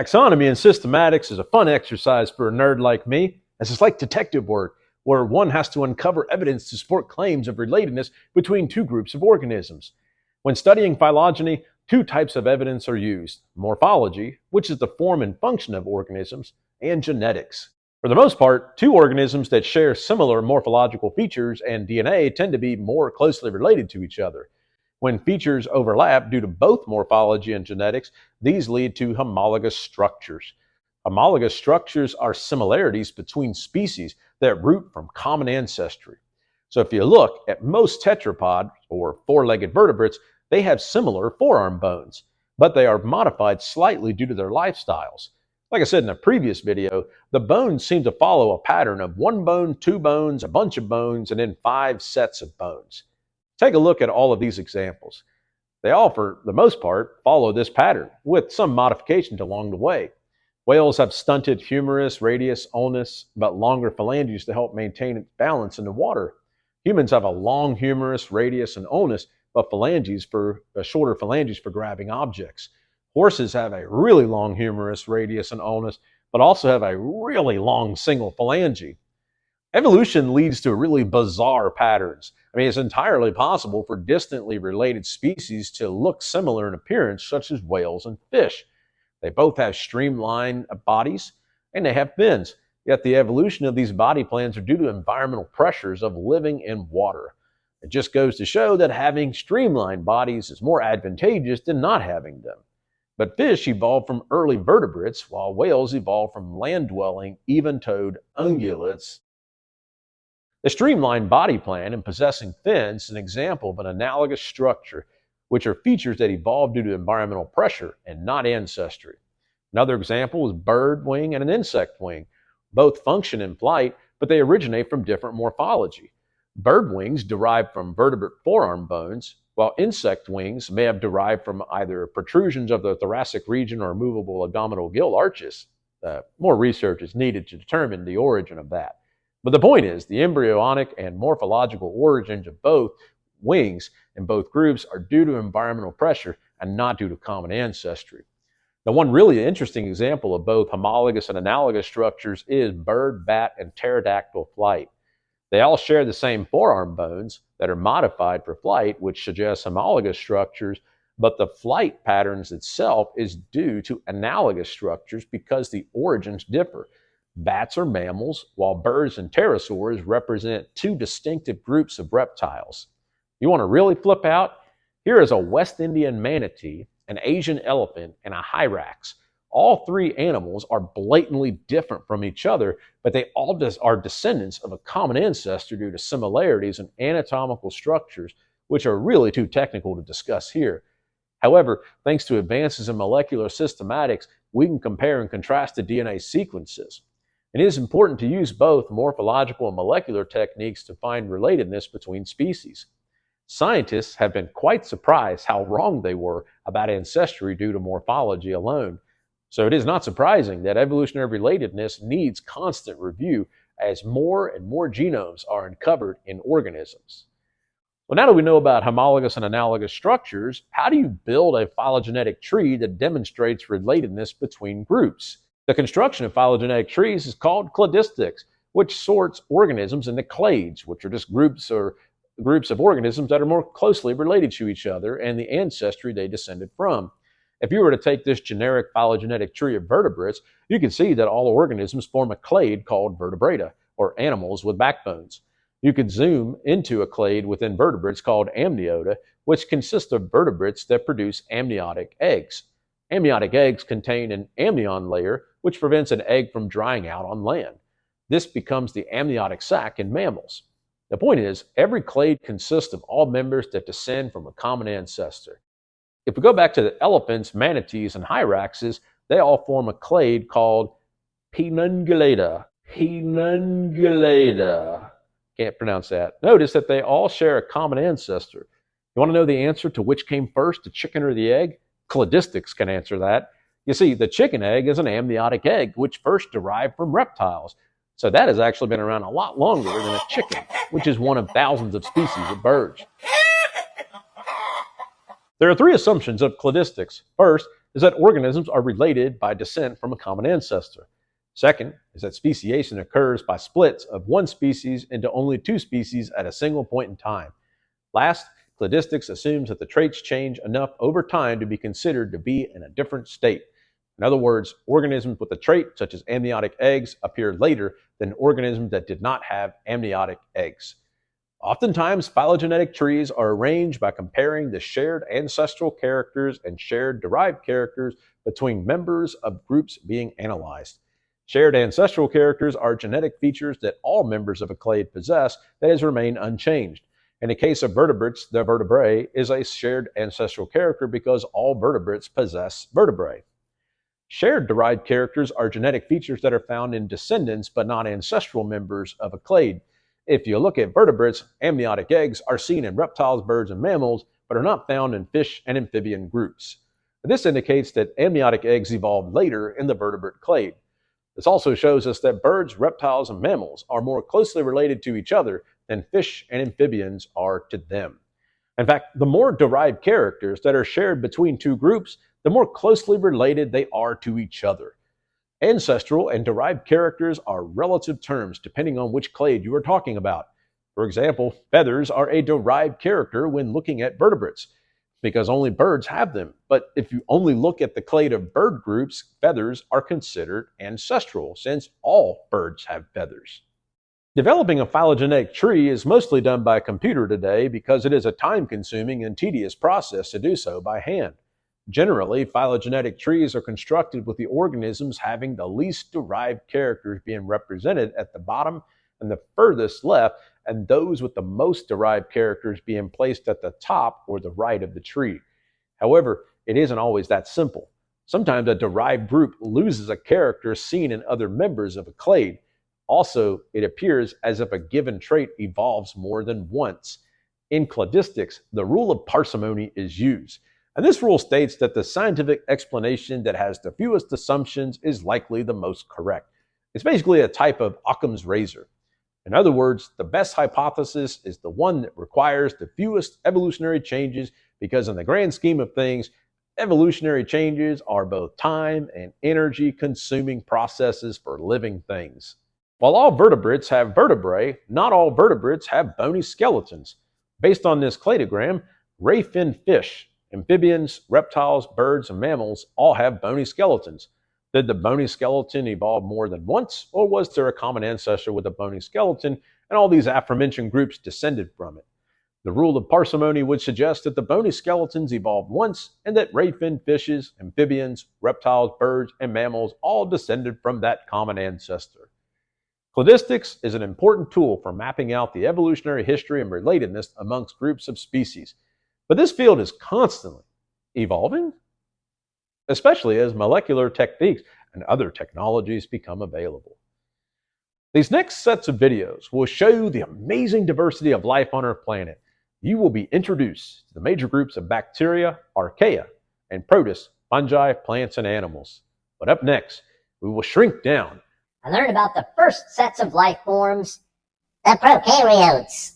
Taxonomy and systematics is a fun exercise for a nerd like me, as it's like detective work, where one has to uncover evidence to support claims of relatedness between two groups of organisms. When studying phylogeny, two types of evidence are used: morphology, which is the form and function of organisms, and genetics. For the most part, two organisms that share similar morphological features and DNA tend to be more closely related to each other. When features overlap due to both morphology and genetics, these lead to homologous structures. Homologous structures are similarities between species that root from common ancestry. So if you look at most tetrapods, or four-legged vertebrates, they have similar forearm bones, but they are modified slightly due to their lifestyles. Like I said in a previous video, the bones seem to follow a pattern of one bone, two bones, a bunch of bones, and then 5 sets of bones. Take a look at all of these examples. They all, for the most part, follow this pattern, with some modifications along the way. Whales have stunted humerus, radius, ulnus, but longer phalanges to help maintain its balance in the water. Humans have a long humerus, radius, and ulnus, but shorter phalanges for grabbing objects. Horses have a really long humerus, radius, and ulnus, but also have a really long single phalange. Evolution leads to really bizarre patterns. It's entirely possible for distantly related species to look similar in appearance, such as whales and fish. They both have streamlined bodies, and they have fins. Yet the evolution of these body plans are due to environmental pressures of living in water. It just goes to show that having streamlined bodies is more advantageous than not having them. But fish evolved from early vertebrates, while whales evolved from land-dwelling, even-toed ungulates. The streamlined body plan and possessing fins is an example of an analogous structure, which are features that evolved due to environmental pressure and not ancestry. Another example is bird wing and an insect wing. Both function in flight, but they originate from different morphology. Bird wings derive from vertebrate forearm bones, while insect wings may have derived from either protrusions of the thoracic region or movable abdominal gill arches. More research is needed to determine the origin of that. But the point is, the embryonic and morphological origins of both wings in both groups are due to environmental pressure and not due to common ancestry. Now, one really interesting example of both homologous and analogous structures is bird, bat, and pterodactyl flight. They all share the same forearm bones that are modified for flight, which suggests homologous structures, but the flight patterns itself is due to analogous structures because the origins differ. Bats are mammals, while birds and pterosaurs represent two distinctive groups of reptiles. You want to really flip out? Here is a West Indian manatee, an Asian elephant, and a hyrax. All three animals are blatantly different from each other, but they all are descendants of a common ancestor due to similarities in anatomical structures, which are really too technical to discuss here. However, thanks to advances in molecular systematics, we can compare and contrast the DNA sequences. It is important to use both morphological and molecular techniques to find relatedness between species. Scientists have been quite surprised how wrong they were about ancestry due to morphology alone. So it is not surprising that evolutionary relatedness needs constant review as more and more genomes are uncovered in organisms. Well, now that we know about homologous and analogous structures, how do you build a phylogenetic tree that demonstrates relatedness between groups? The construction of phylogenetic trees is called cladistics, which sorts organisms into clades, which are just groups of organisms that are more closely related to each other and the ancestry they descended from. If you were to take this generic phylogenetic tree of vertebrates, you can see that all organisms form a clade called vertebrata, or animals with backbones. You could zoom into a clade within vertebrates called amniota, which consists of vertebrates that produce amniotic eggs. Amniotic eggs contain an amnion layer, which prevents an egg from drying out on land. This becomes the amniotic sac in mammals. The point is, every clade consists of all members that descend from a common ancestor. If we go back to the elephants, manatees, and hyraxes, they all form a clade called Pinungulata. Can't pronounce that. Notice that they all share a common ancestor. You want to know the answer to which came first, the chicken or the egg? Cladistics can answer that. You see, the chicken egg is an amniotic egg, which first derived from reptiles. So that has actually been around a lot longer than a chicken, which is one of thousands of species of birds. There are 3 assumptions of cladistics. First, is that organisms are related by descent from a common ancestor. Second is that speciation occurs by splits of one species into only two species at a single point in time. Last, cladistics assumes that the traits change enough over time to be considered to be in a different state. In other words, organisms with a trait, such as amniotic eggs, appear later than organisms that did not have amniotic eggs. Oftentimes, phylogenetic trees are arranged by comparing the shared ancestral characters and shared derived characters between members of groups being analyzed. Shared ancestral characters are genetic features that all members of a clade possess that has remained unchanged. In the case of vertebrates, the vertebrae is a shared ancestral character because all vertebrates possess vertebrae. Shared derived characters are genetic features that are found in descendants but not ancestral members of a clade. If you look at vertebrates, amniotic eggs are seen in reptiles, birds, and mammals, but are not found in fish and amphibian groups. This indicates that amniotic eggs evolved later in the vertebrate clade. This also shows us that birds, reptiles, and mammals are more closely related to each other than fish and amphibians are to them. In fact, the more derived characters that are shared between two groups, the more closely related they are to each other. Ancestral and derived characters are relative terms depending on which clade you are talking about. For example, feathers are a derived character when looking at vertebrates, because only birds have them. But if you only look at the clade of bird groups, feathers are considered ancestral, since all birds have feathers. Developing a phylogenetic tree is mostly done by a computer today because it is a time-consuming and tedious process to do so by hand. Generally, phylogenetic trees are constructed with the organisms having the least derived characters being represented at the bottom and the furthest left, and those with the most derived characters being placed at the top or the right of the tree. However, it isn't always that simple. Sometimes a derived group loses a character seen in other members of a clade. Also, it appears as if a given trait evolves more than once. In cladistics, the rule of parsimony is used. And this rule states that the scientific explanation that has the fewest assumptions is likely the most correct. It's basically a type of Occam's razor. In other words, the best hypothesis is the one that requires the fewest evolutionary changes because in the grand scheme of things, evolutionary changes are both time and energy consuming processes for living things. While all vertebrates have vertebrae, not all vertebrates have bony skeletons. Based on this cladogram, ray-finned fish, amphibians, reptiles, birds, and mammals all have bony skeletons. Did the bony skeleton evolve more than once, or was there a common ancestor with a bony skeleton, and all these aforementioned groups descended from it? The rule of parsimony would suggest that the bony skeletons evolved once, and that ray-finned fishes, amphibians, reptiles, birds, and mammals all descended from that common ancestor. Cladistics is an important tool for mapping out the evolutionary history and relatedness amongst groups of species. But this field is constantly evolving, especially as molecular techniques and other technologies become available. These next sets of videos will show you the amazing diversity of life on our planet. You will be introduced to the major groups of bacteria, archaea, and protists, fungi, plants, and animals. But up next, we will shrink down and learn about the first sets of life forms, the prokaryotes.